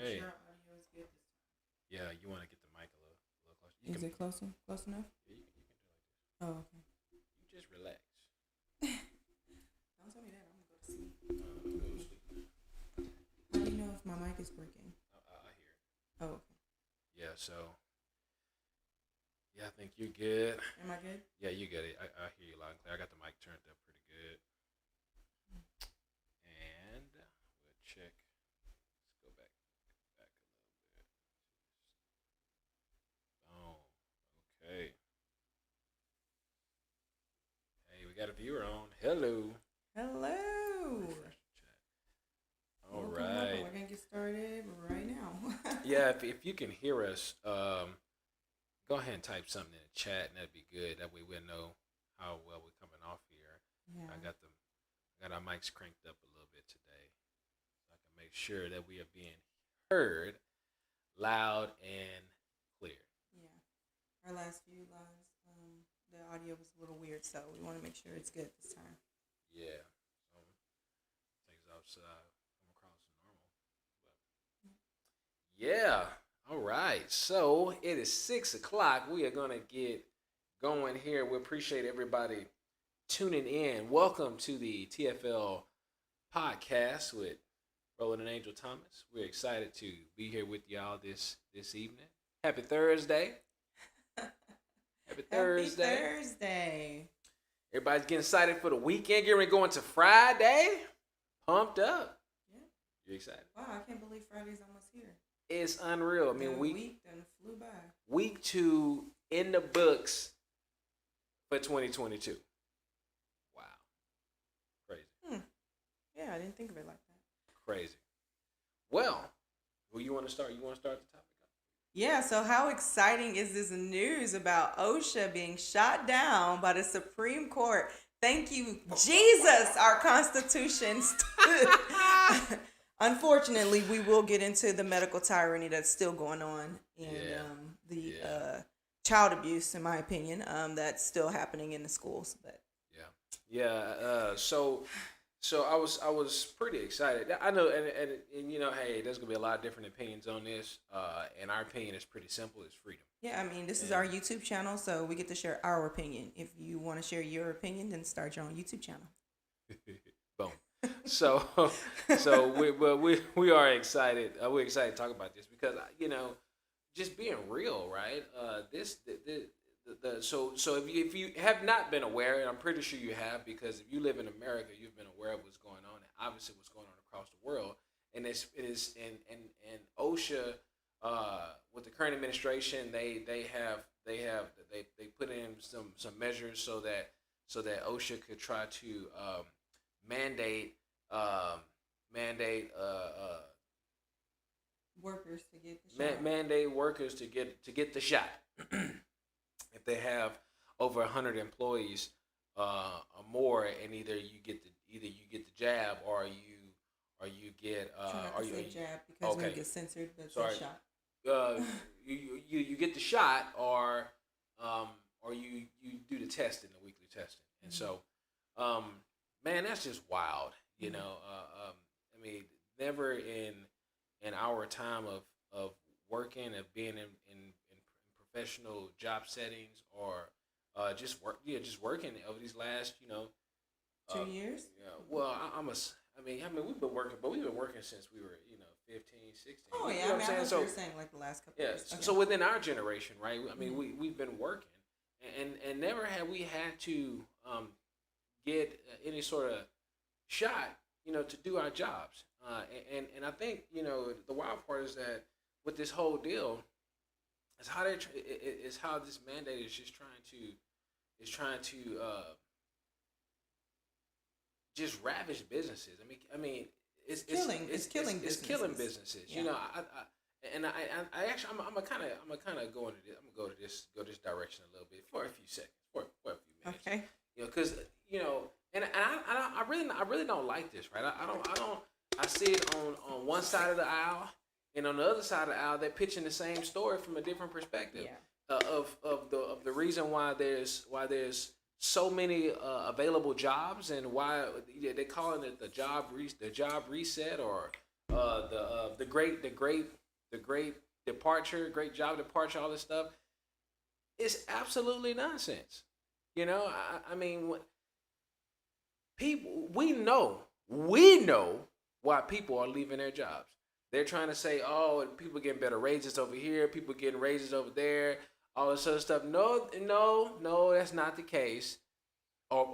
Make sure our audio is good this time. Yeah, you want to get the mic a little closer. Is it closer? Close enough? Yeah, you can do like this. Oh, okay. You just relax. Don't tell me that. I'm gonna go to sleep. Go to sleep. How do you know if my mic is working? I hear it. Oh, okay. Yeah, so yeah, I think you're good. Am I good? Yeah, you get it. I hear you loud and clear. I got the mic turned up pretty good. And we'll check. Let's go back a little bit. Oh, okay. Hey, we got a viewer on. Hello. Hello. Refresh the chat. All Welcome, right. welcome. We're gonna get started right now. Yeah, if you can hear us, go ahead and type something in the chat, and that'd be good. That way we'll know how well we're coming off here. Yeah. I got our mics cranked up a little bit today, so I can make sure that we are being heard loud and clear. Yeah. Our last few lives, the audio was a little weird, so we want to make sure it's good this time. Yeah, so things outside come across normal, but yeah. All right, so it is 6 o'clock. We are gonna get going here. We appreciate everybody tuning in. Welcome to the TFL podcast with Roland and Angel Thomas. We're excited to be here with y'all this evening. Happy Thursday. Happy Thursday. Happy Thursday. Everybody's getting excited for the weekend. Getting ready to go into Friday. Pumped up. Yeah. You excited? Wow, I can't believe Friday's almost here. It's unreal. I mean, The week done flew by. week 2 in the books for 2022. Wow. Crazy. Yeah, I didn't think of it like that. Crazy. Well, who you want to start? You want to start the topic? Yeah, so how exciting is this news about OSHA being shot down by the Supreme Court? Thank you, Jesus, our Constitution stood. Unfortunately, we will get into the medical tyranny that's still going on and the child abuse, in my opinion, that's still happening in the schools. But So I was pretty excited. I know, and you know, hey, there's gonna be a lot of different opinions on this. And our opinion is pretty simple: it's freedom. yeah, I mean, this is our YouTube channel, so we get to share our opinion. If you want to share your opinion, then start your own YouTube channel. Boom. So we are excited. We're excited to talk about this because you know, just being real, right? So if you have not been aware, and I'm pretty sure you have, because if you live in America, you've been aware of what's going on, and obviously what's going on across the world. And it is and OSHA with the current administration, they put in some measures so that OSHA could try to mandate Workers to get the shot. mandate workers to get the shot if they have over 100 employees or more, and either you get the jab or you get Try not to say jab because we get censored, but Sorry. say shot. You get the shot or you do the testing, the weekly testing. And so man, that's just wild, you know. I mean, never in our time of working, of being in professional job settings, or just working over these last 2 years. Yeah, well, we've been working since we were 15, 16. Oh You yeah, know I what mean, I'm I saying? thought So you were saying like the last couple yeah, years. Okay. so within our generation, right? I mean, we've been working, and never have we had to get any sort of shot, to do our jobs. And I think the wild part is that with this whole deal is how how this mandate is just trying to just ravish businesses. I mean, it's killing businesses. Yeah. You know, I actually I'm gonna kind of go into this. I'm gonna go this direction a little bit for a few seconds, for a few minutes. Okay. Because and I really don't like this, right? I see it on one side of the aisle, and on the other side of the aisle, they're pitching the same story from a different perspective. Yeah. Of the reason why there's so many available jobs, and why they're calling it the job reset, or the great departure, great job departure, all this stuff. It's absolutely nonsense. You know, I mean, people, we know why people are leaving their jobs. They're trying to say, oh, people getting better raises over here, people getting raises over there, all this other stuff. No, that's not the case. Or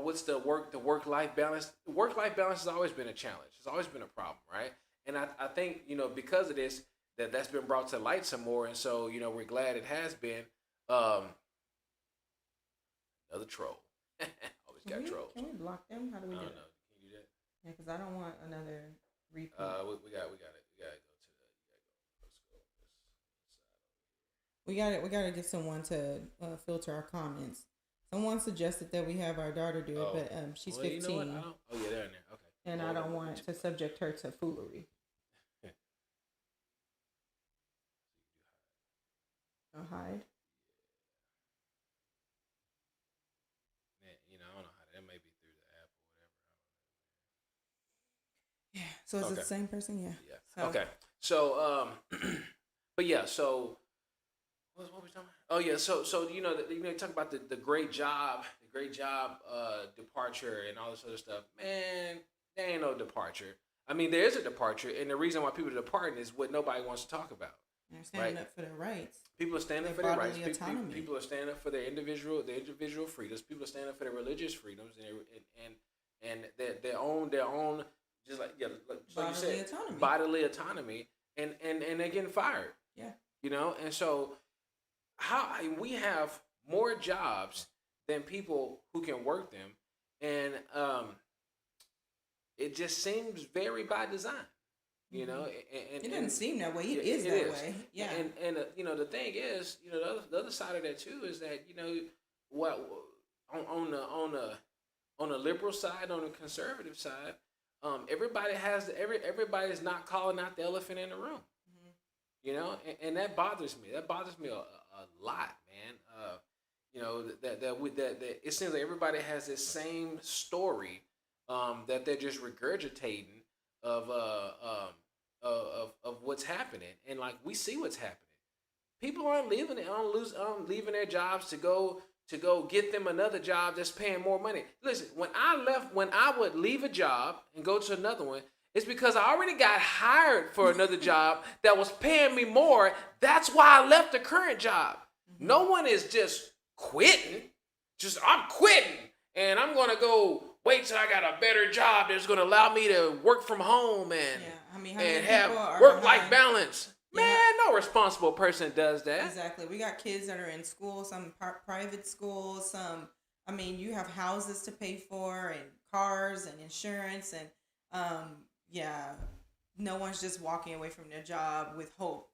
what's the work life balance? Work life balance has always been a challenge. It's always been a problem, right? And I think because of this that's been brought to light some more, and so we're glad it has been. Another troll. Always got trolls. Can we block them? How do we I do don't it? know. Can you do that? Yeah, because I don't want another repeat. We got it. We got to go to the. We got to get someone to filter our comments. Someone suggested that we have our daughter do it, but she's 15. You know what? Oh yeah, they're in there. Okay. And I don't want to subject her to foolery. Hide. Man, I don't know how that may be through the app or whatever. Yeah. So is it the same person? Yeah. Yeah. So. Okay. So but yeah. So what were we talking about? Oh yeah. So talk about the great job, departure and all this other stuff. Man, there ain't no departure. I mean, there is a departure, and the reason why people are departing is what nobody wants to talk about. They're standing up for their rights. People are standing up for their rights. People are standing up for their individual freedoms. People are standing up for their religious freedoms and their own just like you said, bodily autonomy, and they're getting fired. Yeah. And so we have more jobs than people who can work them, and it just seems very by design. And it doesn't seem that way. It is that way. Yeah. And the thing is, the other side of that too is that what on the liberal side, on the conservative side, everybody's not calling out the elephant in the room. And that bothers me. That bothers me a lot, man. That it seems like everybody has this same story that they're just regurgitating of what's happening, and like we see what's happening. People aren't leaving their jobs to go get them another job that's paying more money. Listen, when I would leave a job and go to another one, it's because I already got hired for another job that was paying me more. That's why I left the current job. Mm-hmm. No one is just quitting. I'm quitting and I'm gonna go wait till I got a better job that's going to allow me to work from home and have work-life balance. Yeah. Man, no responsible person does that. Exactly. We got kids that are in school, some private schools, some, you have houses to pay for and cars and insurance and, no one's just walking away from their job with hope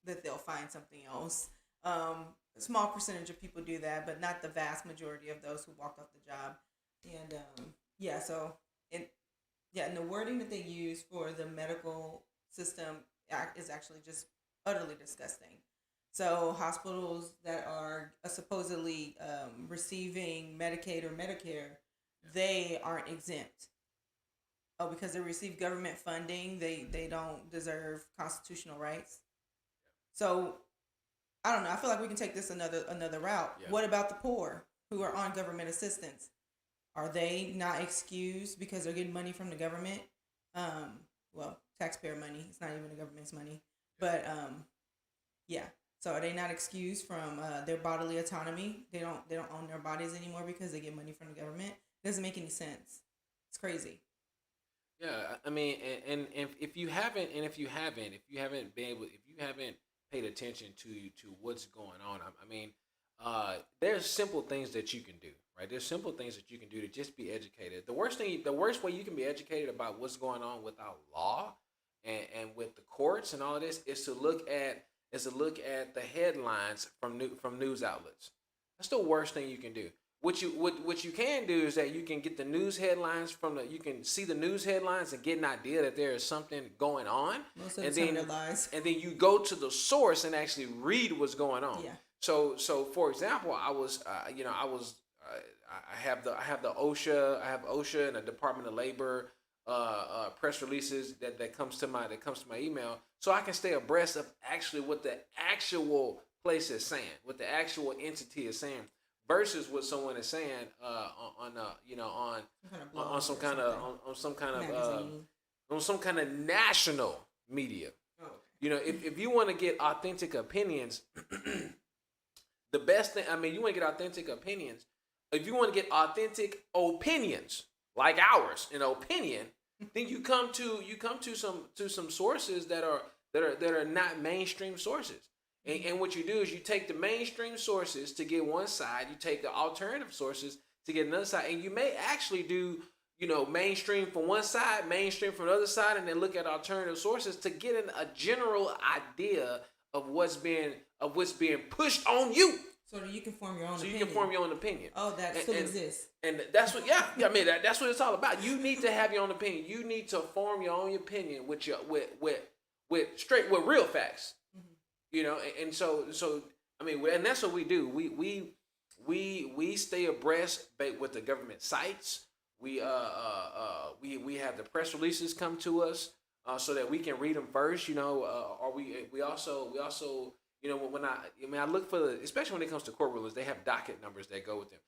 that they'll find something else. A small percentage of people do that, but not the vast majority of those who walk off the job. And and the wording that they use for the medical system is actually just utterly disgusting. So hospitals that are supposedly receiving Medicaid or Medicare, they aren't exempt. Oh, because they receive government funding, they don't deserve constitutional rights. So I don't know. I feel like we can take this another route. Yeah. What about the poor who are on government assistance? Are they not excused because they're getting money from the government? Taxpayer money. It's not even the government's money. But, So are they not excused from their bodily autonomy? They don't own their bodies anymore because they get money from the government? It doesn't make any sense. It's crazy. Yeah, I mean, and if you haven't paid attention to what's going on, there's simple things that you can do. Right? There's simple things that you can do to just be educated. The worst way you can be educated about what's going on with our law and with the courts and all of this is to look at the headlines from news outlets. That's the worst thing you can do. What you can do is that you can get the news headlines you can see the news headlines and get an idea that there is something going on. Most of the time they're lies. And then you go to the source and actually read what's going on. Yeah. So for example, I have the OSHA, and the Department of Labor press releases that comes to my email, so I can stay abreast of actually what the actual place is saying, what the actual entity is saying, versus what someone is saying on some kind of on some kind of on some kind of national media. Oh, okay. If you want to get authentic opinions, the best thing, you want to get authentic opinions. If you want to get authentic opinions like ours, an opinion, then you come to some sources that are not mainstream sources. And what you do is you take the mainstream sources to get one side, you take the alternative sources to get another side, and you may actually do mainstream from one side, mainstream from the other side, and then look at alternative sources to get a general idea of what's being pushed on you. So that you can form your own So opinion. you can form your own opinion. Oh, that still exists. And that's what, that's what it's all about. You need to have your own opinion. You need to form your own opinion with real facts. Mm-hmm. And so and that's what we do. We stay abreast with the government sites. We have the press releases come to us so that we can read them first. Or we also when I look for especially when it comes to court rulings, they have docket numbers that go with them.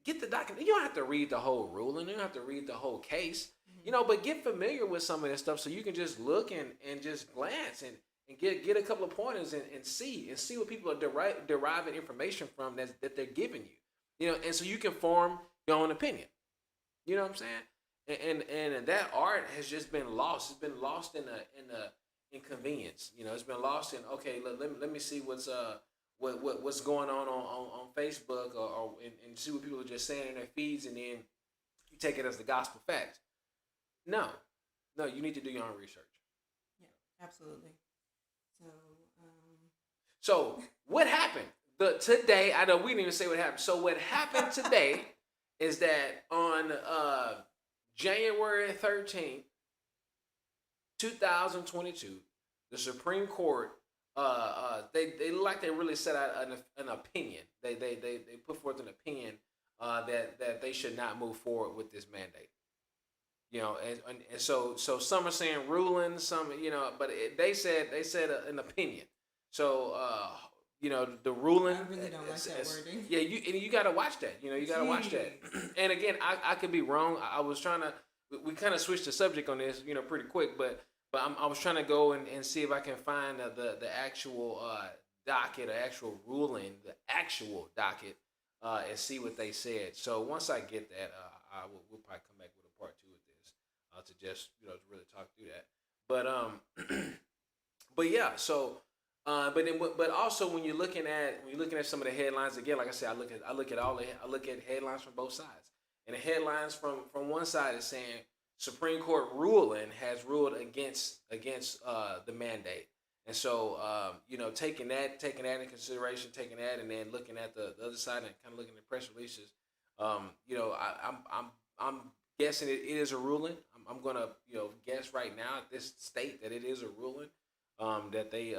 Get the docket. You don't have to read the whole ruling. You don't have to read the whole case. Mm-hmm. But get familiar with some of this stuff so you can just look and just glance and get a couple of pointers and see what people are deriving information from that they're giving you. And so you can form your own opinion. You know what I'm saying? And that art has just been lost. It's been lost in inconvenience. It's been lost in, okay, let me see what's going on Facebook and see what people are just saying in their feeds, and then you take it as the gospel fact. No, you need to do your own research. Yeah, absolutely. So what happened today? I know we didn't even say what happened. So what happened today is that on January 13th, 2022, the Supreme Court they look like they really set out an opinion. They put forth an opinion that they should not move forward with this mandate. And so some are saying ruling, some but they said an opinion. So the ruling. I really don't like that wording. Yeah, you got to watch that. You got to watch that. And again, I could be wrong. I was trying to. We kind of switched the subject on this, pretty quick. But I was trying to go and see if I can find the actual docket, the actual ruling, the actual docket, and see what they said. So once I get that, we'll probably come back with a part 2 of this to just to really talk through that. But yeah. So. But also when you're looking at some of the headlines, again, like I said, I look at headlines from both sides, and the headlines from one side is saying Supreme Court ruling has ruled against the mandate, and so taking that into consideration, taking that, and then looking at the other side and kind of looking at press releases, I'm guessing it is a ruling. I'm gonna guess right now at this state that it is a ruling. That they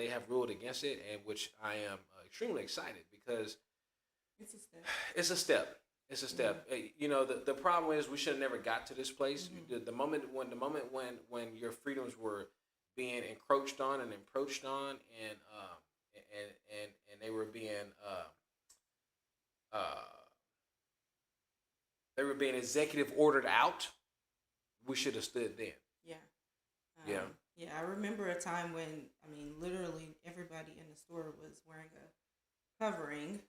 have ruled against it, and which I am extremely excited because it's a step. It's a step. It's a step. Mm-hmm. The problem is we should have never got to this place. Mm-hmm. The moment when your freedoms were being encroached on and approached on, and they were being executive ordered out, we should have stood then. Yeah. Yeah. Yeah, I remember a time when, literally everybody in the store was wearing a covering,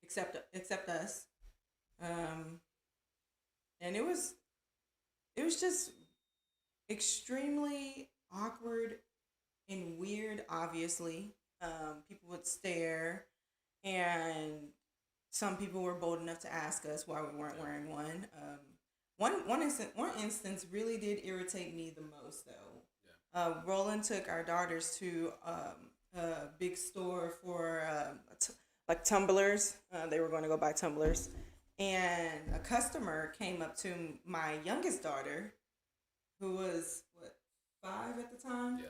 except us. And it was just extremely awkward and weird, obviously. People would stare, and some people were bold enough to ask us why we weren't wearing one. One instance really did irritate me the most, though. Yeah. Roland took our daughters to a big store for like tumblers. They were going to go buy tumblers, and a customer came up to my youngest daughter, who was 5 at the time,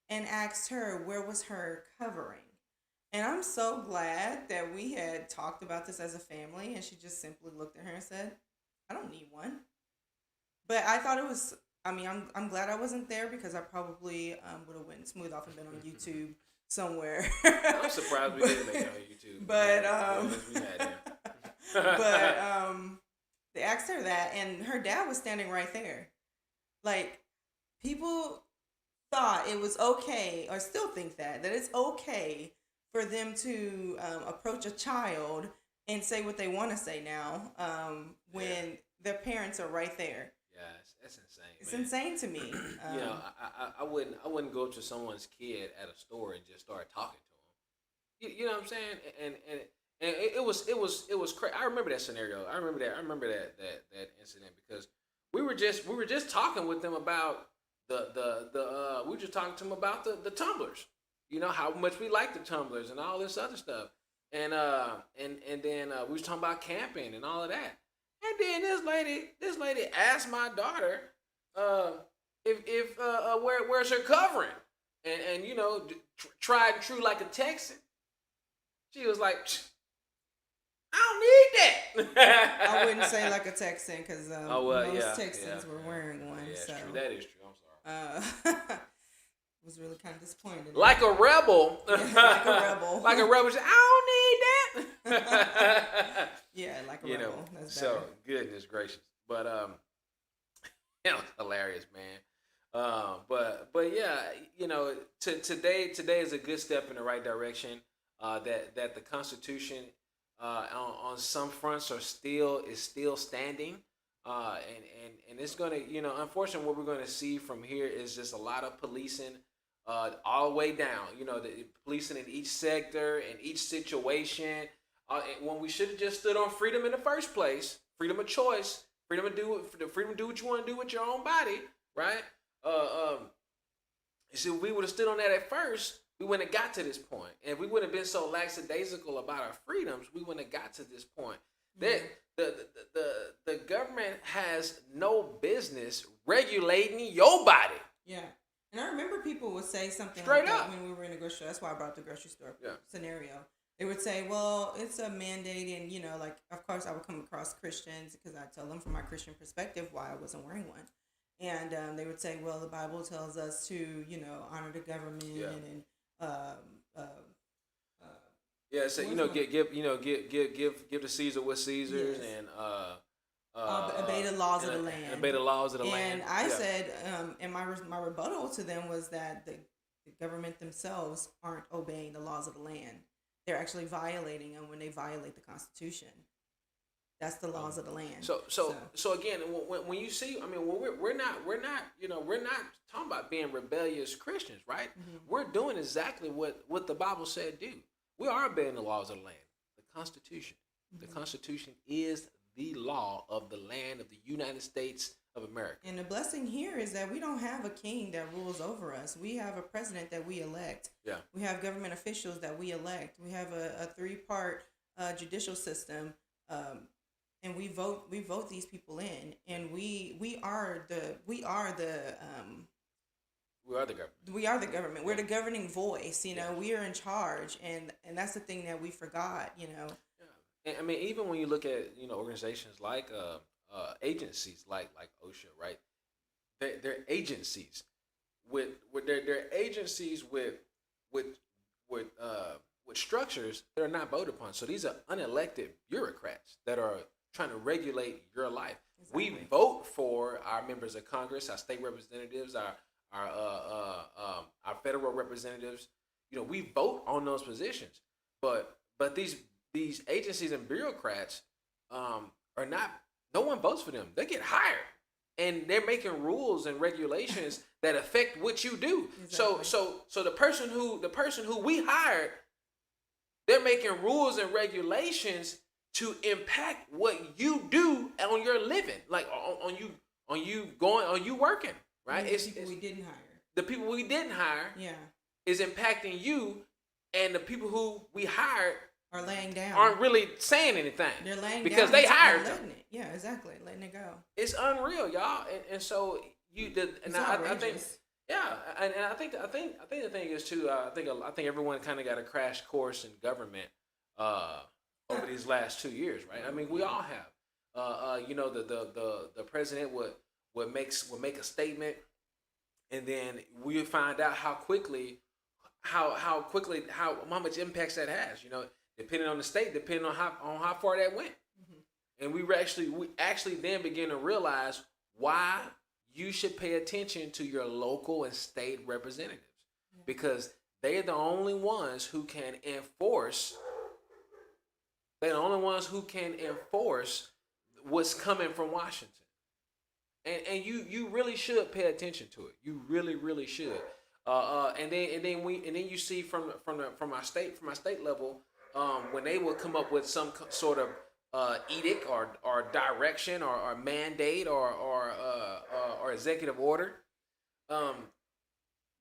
and asked her where was her covering. And I'm so glad that we had talked about this as a family, and she just simply looked at her and said, I don't need one. But I thought it was. I mean, I'm glad I wasn't there because I probably would have went smooth off and been on YouTube somewhere. I'm surprised we didn't make it on YouTube. But we had there. but they asked her that, and her dad was standing right there. Like, people thought it was okay, or still think that it's okay for them to approach a child and say what they want to say now, when their parents are right there. Yeah, that's insane. It's man. insane to me. You know, I wouldn't go to someone's kid at a store and just start talking to them. You know what I'm saying? And it was crazy. I remember that scenario. I remember that incident because we were just talking with them about we were just talking to them about the tumblers. You know how much we like the tumblers and all this other stuff. And then we was talking about camping and all of that. And then this lady asked my daughter if where's her covering, and you know, tried and true like a Texan. She was like, I don't need that. I wouldn't say like a Texan because most Texans were wearing one. Yeah, so true. That is true. I'm sorry. Was really kind of disappointed. Like a rebel. Yeah, like a rebel. Like a rebel. I don't need that. Yeah, like a you rebel. know, That's so better. goodness gracious. But it was hilarious, man. But yeah, you know, today is a good step in the right direction. That the Constitution on some fronts is still standing. And it's gonna, you know, unfortunately, what we're gonna see from here is just a lot of policing, all the way down. You know, the policing in each sector, in each situation. When we should have just stood on freedom in the first place, freedom of choice, freedom to do what you want to do with your own body, right? So if we would have stood on that at first, we wouldn't have got to this point. And if we wouldn't have been so lackadaisical about our freedoms, we wouldn't have got to this point. That the government has no business regulating your body. Yeah. And I remember people would say something Straight like up. that when we were in a grocery store. That's why I brought the grocery store Yeah. scenario. They would say, well, it's a mandate. And, you know, like, of course, I would come across Christians because I tell them from my Christian perspective why I wasn't wearing one. And they would say, well, the Bible tells us to, you know, honor the government and yeah, so you know, give the Caesar what Caesar's, and obey the laws of the land. And obey the laws of the land. And I said, and my rebuttal to them was that the government themselves aren't obeying the laws of the land. They're actually violating them when they violate the Constitution. That's the laws of the land. So again, when you see, I mean, we're not talking about being rebellious Christians, right? Mm-hmm. We're doing exactly what the Bible said do. We are obeying the laws of the land, the Constitution. Mm-hmm. The Constitution is the law of the land of the United States of America. And the blessing here is that we don't have a king that rules over us. We have a president that we elect. Yeah. We have government officials that we elect. We have a 3-part judicial system. And we vote these people in, and we are the government. We are the government. We're the governing voice. You know, we are in charge, and that's the thing that we forgot. You know. Yeah. And I mean, even when you look at, you know, organizations like agencies like OSHA, right? They're agencies with structures that are not voted upon. So these are unelected bureaucrats that are trying to regulate your life. Exactly. We vote for our members of Congress, our state representatives, our federal representatives. You know, we vote on those positions. But these agencies and bureaucrats are not. No one votes for them. They get hired, and they're making rules and regulations that affect what you do. Exactly. So the person who we hired, they're making rules and regulations to impact what you do on your living, like on you working, right? It's people we didn't hire. The people we didn't hire, is impacting you, and the people who we hired are laying down, aren't really saying anything. They're laying because down they hired them. It. Yeah, exactly, letting it go. It's unreal, y'all, and so you did. And I think, yeah, and I think the thing is too. I think everyone kind of got a crash course in government. Over these last 2 years, right? I mean, we all have. You know, the president would would make a statement, and then we would find out how much impacts that has. Depending on the state, depending on how far that went, and we actually then begin to realize why you should pay attention to your local and state representatives, because they're the only ones who can enforce. They're the only ones who can enforce what's coming from Washington. And you really should pay attention to it. You really, really should. And then you see from our state level, when they will come up with some sort of edict or direction or mandate or executive order.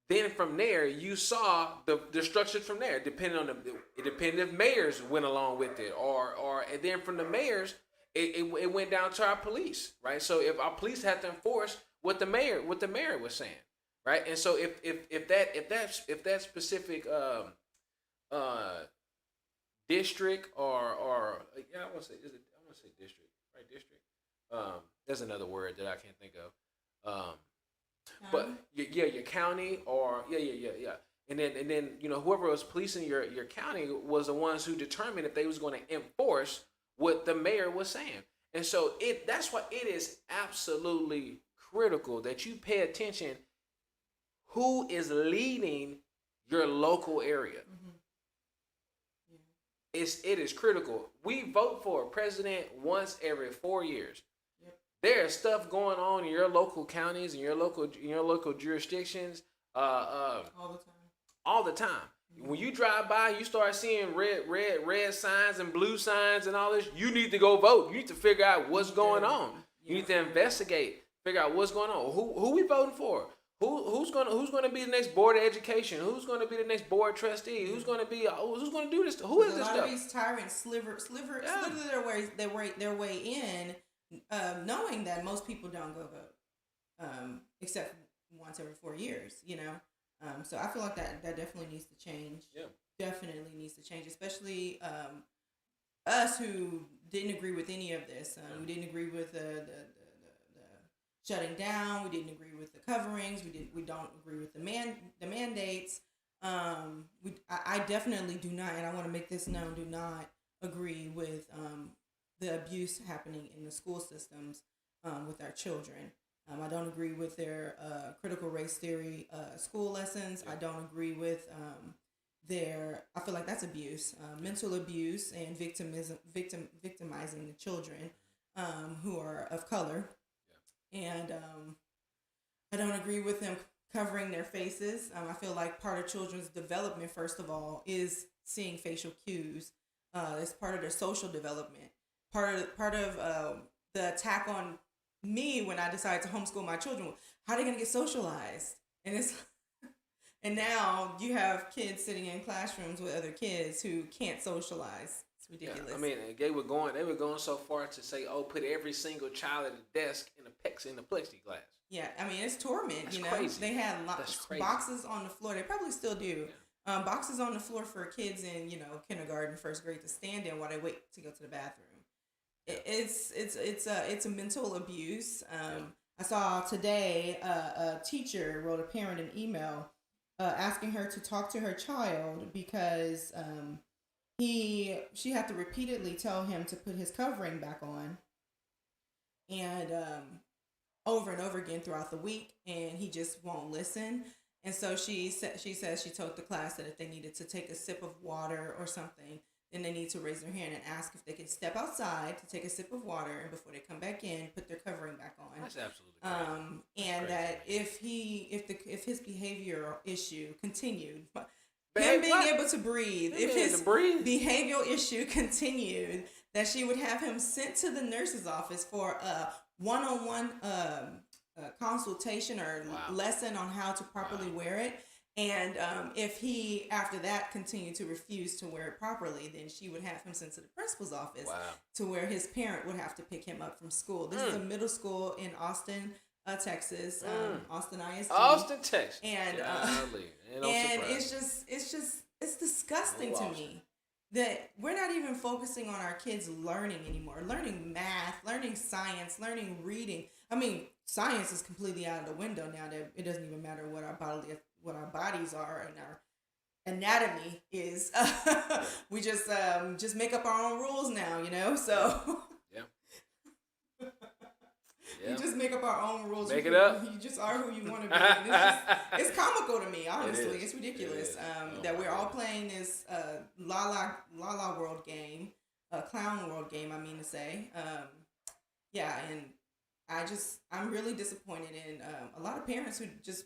Then from there, you saw the structures from there. It depended if mayors went along with it, and then from the mayors, it went down to our police, right? So if our police had to enforce what the mayor was saying, right? And so if that specific district or I want to say district, right? District. There's another word that I can't think of. But your county or and then whoever was policing your county was the ones who determined if they was going to enforce what the mayor was saying. And so that's why it is absolutely critical that you pay attention who is leading your local area. It is critical. We vote for a president once every 4 years. There's stuff going on in your local counties and your local jurisdictions all the time. When you drive by, you start seeing red signs and blue signs and all this. You need to go vote. You need to figure out what's going on. You need to investigate, figure out what's going on. Who we voting for? Who's gonna be the next board of education? Who's gonna be the next board trustee? Who's gonna do this? Who is this stuff? A lot of these tyrants slither their way in, knowing that most people don't go vote, except once every 4 years. So I feel like that definitely needs to change. Yeah. Definitely needs to change, especially us who didn't agree with any of this. We didn't agree with the shutting down. We didn't agree with the coverings. We don't agree with the mandates. I definitely do not, and I want to make this known, do not agree with the abuse happening in the school systems with our children. I don't agree with their critical race theory school lessons. I don't agree with I feel like that's abuse, mental abuse, and victimizing the children who are of color. And I don't agree with them covering their faces. I feel like part of children's development, first of all, is seeing facial cues. It's part of their social development. Part of the attack on me when I decided to homeschool my children. How are they going to get socialized? And now you have kids sitting in classrooms with other kids who can't socialize. It's ridiculous. Yeah, I mean, they were going so far to say, put every single child at the desk in the plexiglass. Yeah, I mean, it's torment. That's crazy. They had boxes on the floor. They probably still do. Yeah. Boxes on the floor for kids in kindergarten, first grade to stand in while they wait to go to the bathroom. It's a mental abuse. I saw today a teacher wrote a parent an email asking her to talk to her child because she had to repeatedly tell him to put his covering back on, and over and over again throughout the week, and he just won't listen. And so she says she told the class that if they needed to take a sip of water or something, then they need to raise their hand and ask if they can step outside to take a sip of water, and before they come back in, put their covering back on. That's absolutely crazy. And that if his behavior issue continued, him being able to breathe, if his behavioral issue continued, that she would have him sent to the nurse's office for a one-on-one consultation or lesson on how to properly wear it. And if he, after that, continued to refuse to wear it properly, then she would have him sent to the principal's office to where his parent would have to pick him up from school. This is a middle school in Austin, Texas, Austin ISD. Austin, Texas. And it's disgusting to me. that we're not even focusing on our kids learning anymore, learning math, learning science, learning reading. I mean, science is completely out of the window now. That it doesn't even matter what our bodies are and our anatomy is. We just make up our own rules now, you know. So Yeah. we Yeah. just make up our own rules. Make it up. You just are who you want to be. And it's comical to me, honestly. It is. It's ridiculous Oh that my we're all goodness. playing this la la world game, clown world game. I mean to say, yeah, and I'm really disappointed in a lot of parents who just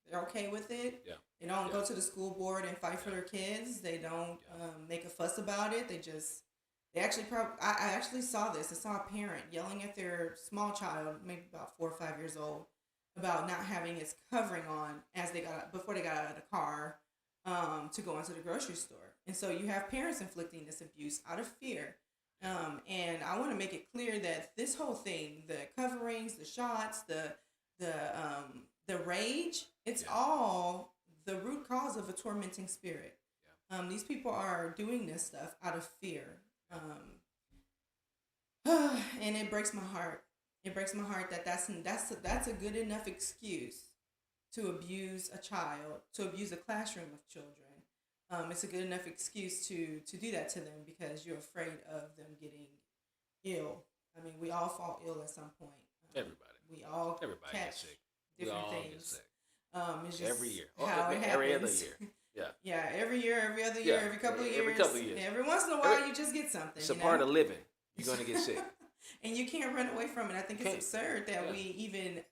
they're okay with it. Yeah. They don't Yeah. go to the school board and fight for their kids. They don't Yeah. make a fuss about it. They actually I actually saw this. I saw a parent yelling at their small child, maybe about 4 or 5 years old, about not having his covering on as before they got out of the car to go into the grocery store. And so you have parents inflicting this abuse out of fear. And I want to make it clear that this whole thing, the coverings, the shots, the rage, it's Yeah. all the root cause of a tormenting spirit. Yeah. These people are doing this stuff out of fear. And it breaks my heart. It breaks my heart that that's a good enough excuse to abuse a child, to abuse a classroom of children. It's a good enough excuse to do that to them because you're afraid of them getting ill. I mean, we all fall ill at some point. Everybody. We all Everybody catch gets sick. We different all get things. sick. It's just Every year. how it Every other happens. year. Yeah. Yeah, every year, every other year, Yeah, every couple of years. every couple of years. Every once in a while, you just get something. It's a you part know? of living. You're gonna get sick. And you can't run away from it. I think it's Can't. absurd that Yeah. we even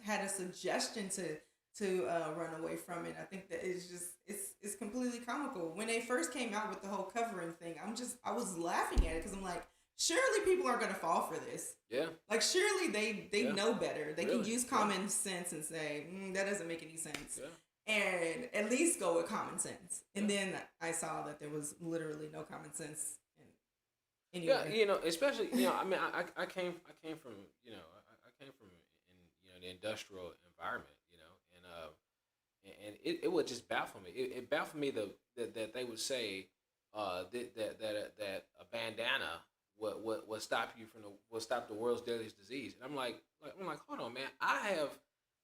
had a suggestion to run away from it. I think that it's completely comical. When they first came out with the whole covering thing, I was laughing at it because I'm like, surely people aren't going to fall for this. Yeah. Like surely they Yeah. know better. They can Really? use common sense and say that doesn't make any sense. Yeah. And at least go with common sense. And Yeah. then I saw that there was literally no common sense Yeah, anywhere. especially I mean, I came from I came from in the industrial environment, and it would just baffle me. It baffled me that they would say that a bandana would stop you from will stop the world's deadliest disease, and I'm like hold on, man, I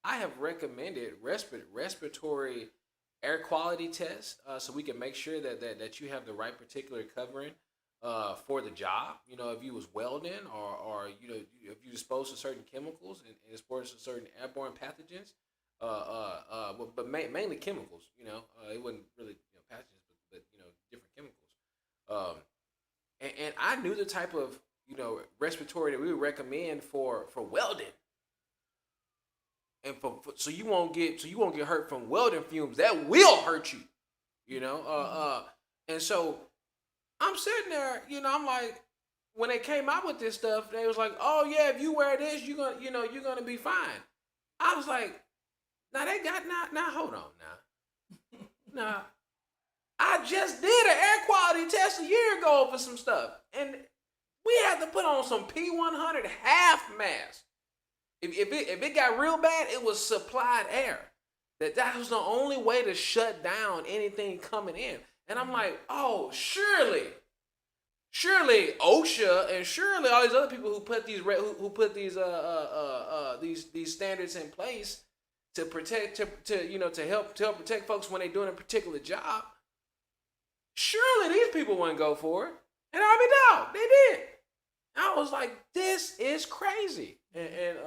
have recommended respiratory air quality tests so we can make sure that you have the right particular covering for the job. If you was welding or if you exposed to certain chemicals and exposed to certain airborne pathogens, but mainly chemicals. It wasn't really pathogens, but different chemicals. And I knew the type of respiratory that we would recommend for welding. And so you won't get hurt from welding fumes that will hurt you. And so I'm sitting there, I'm like, when they came out with this stuff, they was like, oh yeah, if you wear this, you're gonna be fine. I was like, now hold on now. I just did an air quality test a year ago for some stuff, and we had to put on some P100 half mask. If it got real bad, it was supplied air. That was the only way to shut down anything coming in. And I'm like, oh, surely OSHA and surely all these other people who put these standards in place to protect to help protect folks when they're doing a particular job. Surely these people wouldn't go for it. And I mean, no, they did. I was like, this is crazy. And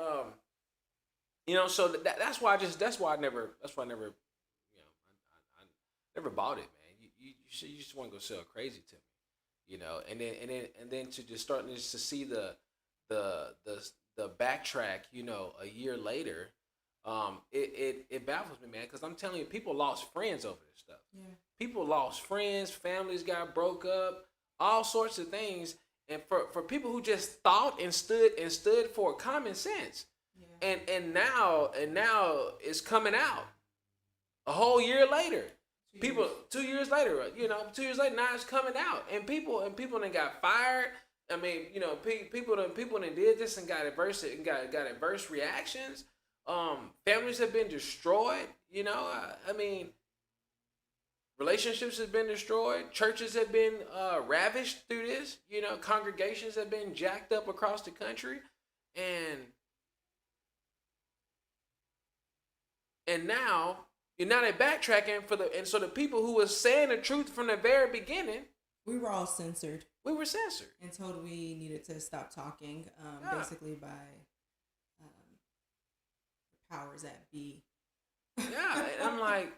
so that's why I never never bought it, man. You just want to go sell crazy to me, and then to just start to see the backtrack, a year later, it baffles me, man, because I'm telling you, people lost friends over this stuff. Yeah. People lost friends, families got broke up, all sorts of things, and for people who just thought and stood for common sense. Yeah. And now it's coming out a whole year later. 2 years later, 2 years later, now it's coming out, and people then got fired. I mean, people done did this and got adverse reactions. Families have been destroyed. I mean, Relationships have been destroyed. Churches have been ravished through this. Congregations have been jacked up across the country, and now they're backtracking and so the people who were saying the truth from the very beginning, we were all censored. We were censored and told we needed to stop talking, basically by powers that be. Yeah, and I'm like,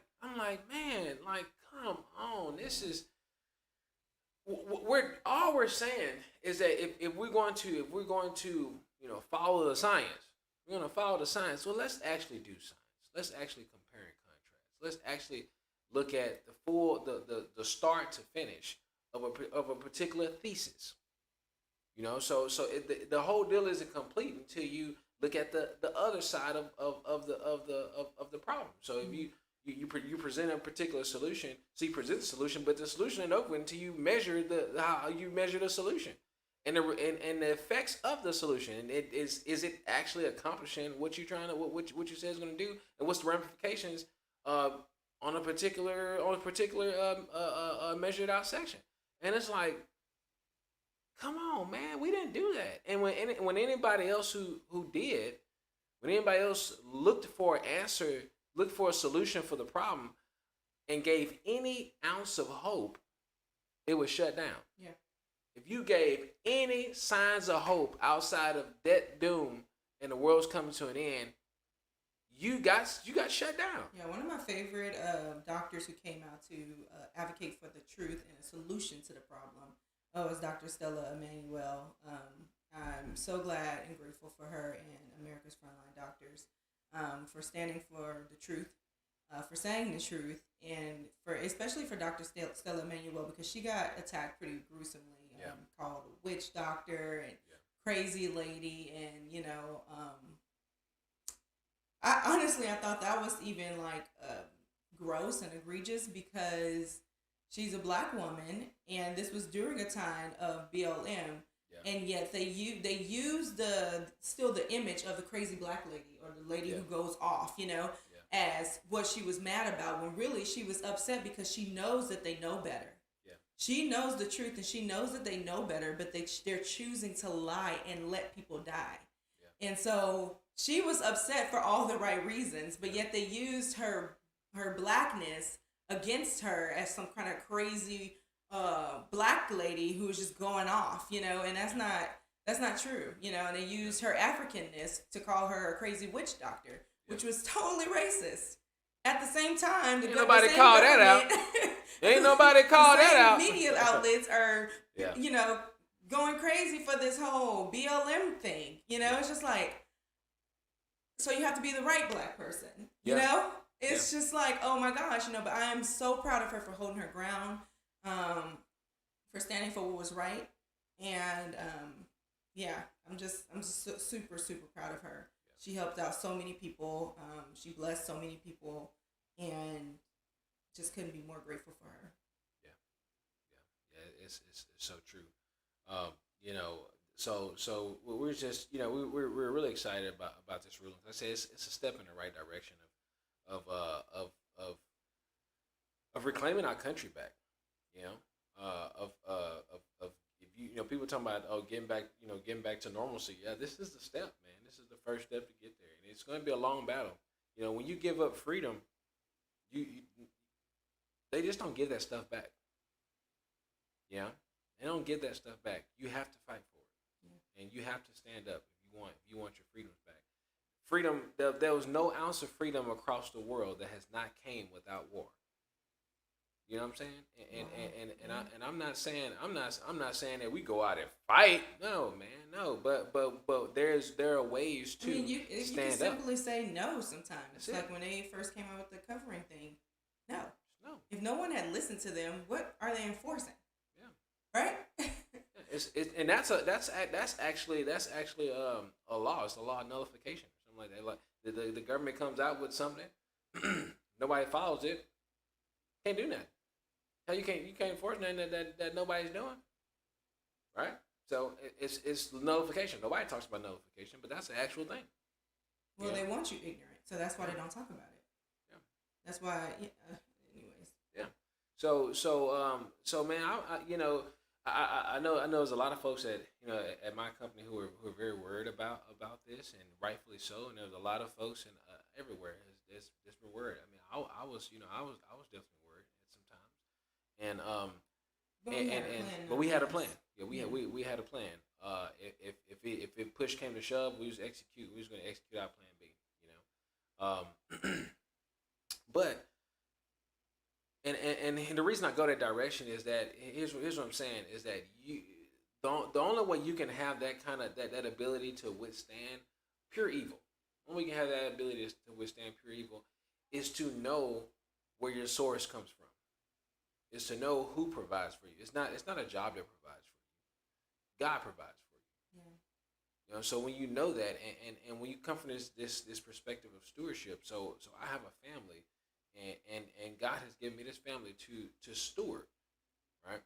man, like, come on. This is we're saying is that if we're going to follow the science, we're going to follow the science. So let's actually do science. Let's actually compare and contrast. Let's actually look at the start to finish of a particular thesis. So the whole deal isn't complete until you look at the other side of the problem. So if you present a particular solution, so you present the solution, but the solution ain't over until you measure how you measure the solution and the effects of the solution. And is it actually accomplishing what you say it's going to do, and what's the ramifications on a particular measured out section? And it's like, come on, man, we didn't do that. And when anybody else when anybody else looked for an answer, looked for a solution for the problem, and gave any ounce of hope, it was shut down. Yeah. If you gave any signs of hope outside of death, doom, and the world's coming to an end, you got shut down. Yeah, one of my favorite doctors who came out to advocate for the truth and a solution to the problem was Dr. Stella Emanuel. I'm so glad and grateful for her and America's Frontline Doctors for standing for the truth, for saying the truth, and especially for Dr. Stella Emanuel, because she got attacked pretty gruesomely, called a witch doctor and crazy lady, and I thought that was even like gross and egregious, because she's a black woman, and this was during a time of BLM, and yet they use the image of the crazy black lady, or the lady who goes off, as what she was mad about, when really she was upset because she knows that they know better. Yeah. She knows the truth, and she knows that they know better, but they're choosing to lie and let people die. Yeah. And so she was upset for all the right reasons, but yet they used her blackness against her as some kind of crazy black lady who was just going off, and that's not true, and they used her Africanness to call her a crazy witch doctor, which was totally racist. At the same time, ain't nobody called that out. Ain't nobody called that out. Media outlets are, going crazy for this whole BLM thing. It's just like, so you have to be the right black person, you know? It's just like, oh my gosh, but I am so proud of her for holding her ground, for standing for what was right. And, I'm just super, super proud of her. She helped out so many people. She blessed so many people, and just couldn't be more grateful for her. Yeah. It's so true. So we're just, we're really excited about this ruling. I say it's a step in the right direction of reclaiming our country back. If people talking about getting back to normalcy. Yeah, this is the step, man. This is the first step to get there, and it's going to be a long battle. When you give up freedom, they just don't give that stuff back. Yeah, they don't give that stuff back. You have to fight for it, and you have to stand up if you want your freedoms back. Freedom. There was no ounce of freedom across the world that has not came without war. You know what I'm saying? And I'm not saying that we go out and fight. No, man, no. But there are ways to stand up. You can simply say no sometimes. It's like when they first came out with the covering thing. No. If no one had listened to them, what are they enforcing? Yeah. Right. And that's actually a law. It's a law of nullification, something like that. Like the government comes out with something, nobody follows it, can't do nothing. You can't enforce nothing that nobody's doing, right? So it's nullification. Nobody talks about nullification, but that's the actual thing. Well, they want you ignorant, so that's why they don't talk about it. Yeah. That's why. Anyways. Yeah. So man, I know there's a lot of folks that at my company who are very worried about this, and rightfully so. And there's a lot of folks and everywhere that's been worried. I mean, I was definitely worried at some times, But we had a plan. but we had a plan. nonetheless. Yeah, Yeah. we had a plan. If it push came to shove, we was going to execute our plan B. But and the reason I go that direction is that here's what I'm saying is that the only way you can have that kind of that ability to withstand pure evil, the only way you can have that ability to withstand pure evil is to know where your source comes from. Is to know who provides for you. It's not a job that provides for you. God provides for you. Yeah. So when you know that, and when you come from this perspective of stewardship, so I have a family, and God has given me this family to steward, right?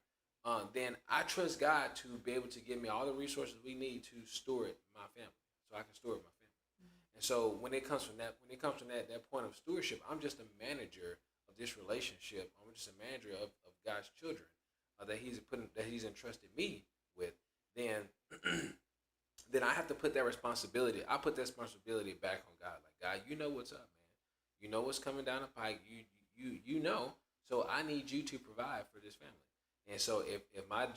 Then I trust God to be able to give me all the resources we need to steward my family, so I can steward my family. And so when it comes from that point of stewardship, I'm just a manager of this relationship. I'm just a manager of God's children that He's entrusted me with. Then then I have to put that responsibility. I put that responsibility back on God. Like, God, you know what's up, man. You know what's coming down the pike. You know. So I need you to provide for this family. And so if my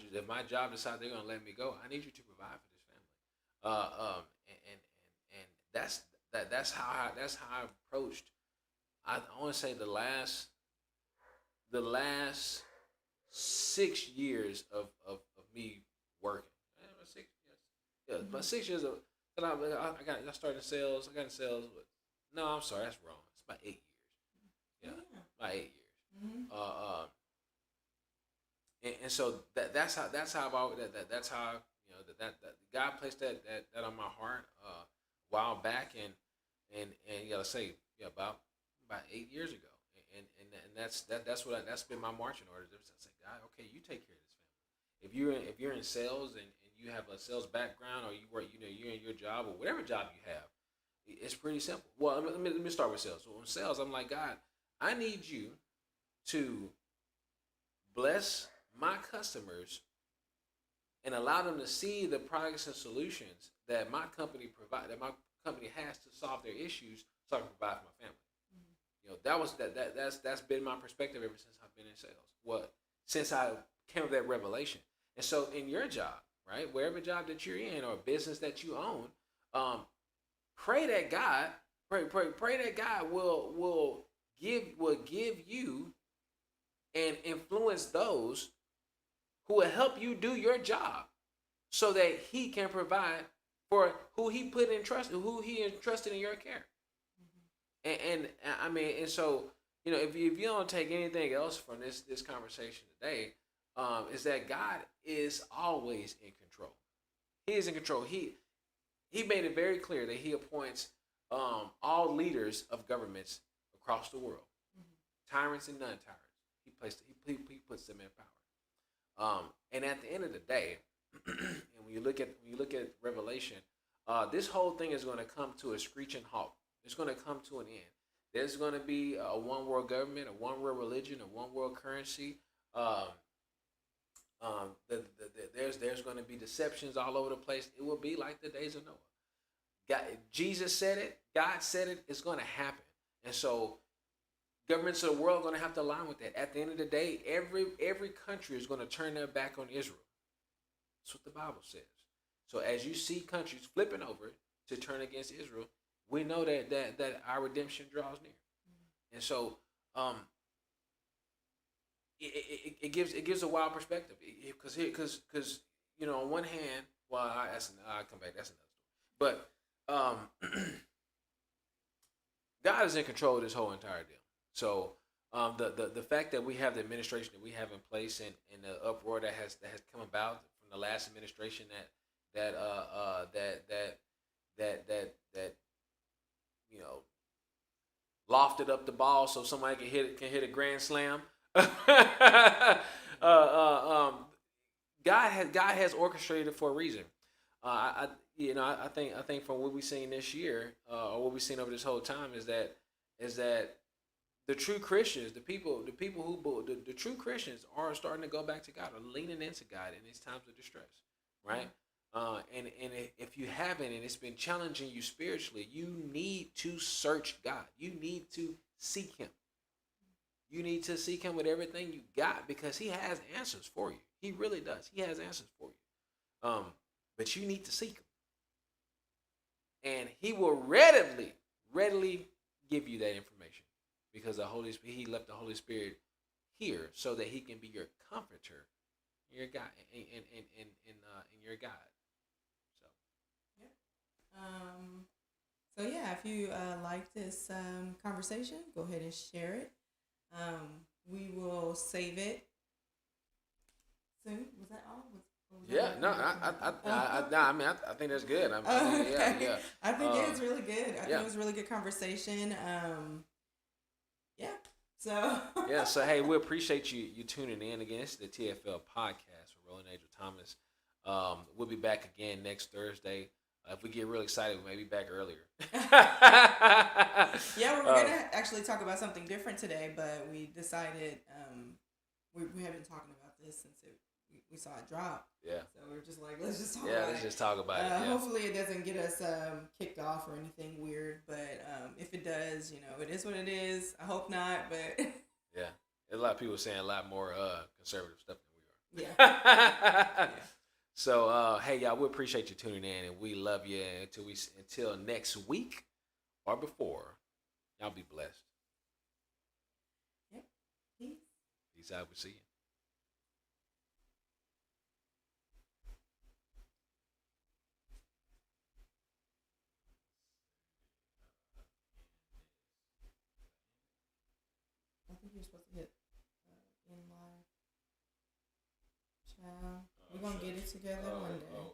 job decides they're gonna let me go, I need you to provide for this family. And that's how I approached. I want to say the last 6 years of me working. 6 years. Yeah, about 6 years of that I started in sales. I got in sales. But, no, I'm sorry, that's wrong. It's about 8 years. Yeah, about 8 years. Mm-hmm. And so that's how that's how that God placed that on my heart a while back, and you gotta say about 8 years ago, and that's been my marching orders. I say, God, okay, you take care of this family. If you're in sales and you have a sales background, or you work, you're in your job or whatever job you have, it's pretty simple. Well, let me start with sales. So in sales, I'm like, God, I need you to bless my customers and allow them to see the products and solutions that my company has to solve their issues, so I can provide for my family. That's been my perspective ever since I've been in sales. Since I came with that revelation. And so in your job, right, wherever job that you're in or business that you own, pray that God will give you and influence those who will help you do your job, so that He can provide for who He entrusted in your care. And I mean, and so if you don't take anything else from this conversation today, is that God is always in control. He is in control. He made it very clear that He appoints all leaders of governments across the world, tyrants and non-tyrants. He puts them in power. And at the end of the day, and when you look at Revelation, this whole thing is going to come to a screeching halt. It's going to come to an end. There's going to be a one world government, a one world religion, a one world currency. There's going to be deceptions all over the place. It will be like the days of Noah. Jesus said it. God said it. It's going to happen. And so governments of the world are going to have to align with that. At the end of the day, every country is going to turn their back on Israel. That's what the Bible says. So as you see countries flipping over to turn against Israel, we know that our redemption draws near. And so it gives a wild perspective, because on one hand, I'll come back. That's another story. But God is in control of this whole entire deal. So the fact that we have the administration that we have in place, and the uproar that has come about from the last administration that lofted up the ball so somebody can hit a grand slam. God has orchestrated it for a reason. I think from what we've seen this year, or what we've seen over this whole time, is that the true Christians, the people who the true Christians are starting to go back to God, are leaning into God in these times of distress, right? And if you haven't, and it's been challenging you spiritually, you need to search God. You need to seek Him. You need to seek Him with everything you got, because He has answers for you. He really does. He has answers for you. But you need to seek Him, and He will readily give you that information, because the Holy Spirit, He left the Holy Spirit here so that He can be your comforter, your guide, and your guide. So yeah, if you like this conversation, go ahead and share it. We will save it soon. Was that all? Yeah, no, I think that's good. Yeah. I think it was really good. I think it was a really good conversation. Yeah. So. Yeah. So hey, we appreciate you tuning in again. This is the TFL podcast with Roland Angel Thomas. We'll be back again next Thursday. If we get real excited, we may be back earlier. Yeah, we're going to actually talk about something different today, but we decided we have been talking about this since we saw it drop. Yeah. So we're just like, let's just talk about it. Yeah, let's just talk about it. Yeah. Hopefully it doesn't get us kicked off or anything weird, but if it does, it is what it is. I hope not, but... Yeah. There's a lot of people saying a lot more conservative stuff than we are. Yeah. So, hey, y'all, we appreciate you tuning in, and we love you. Until next week or before, y'all be blessed. Yep. Peace. Peace out. We'll see you. I think you're supposed to hit in live. Ciao. We're going to get it together one day.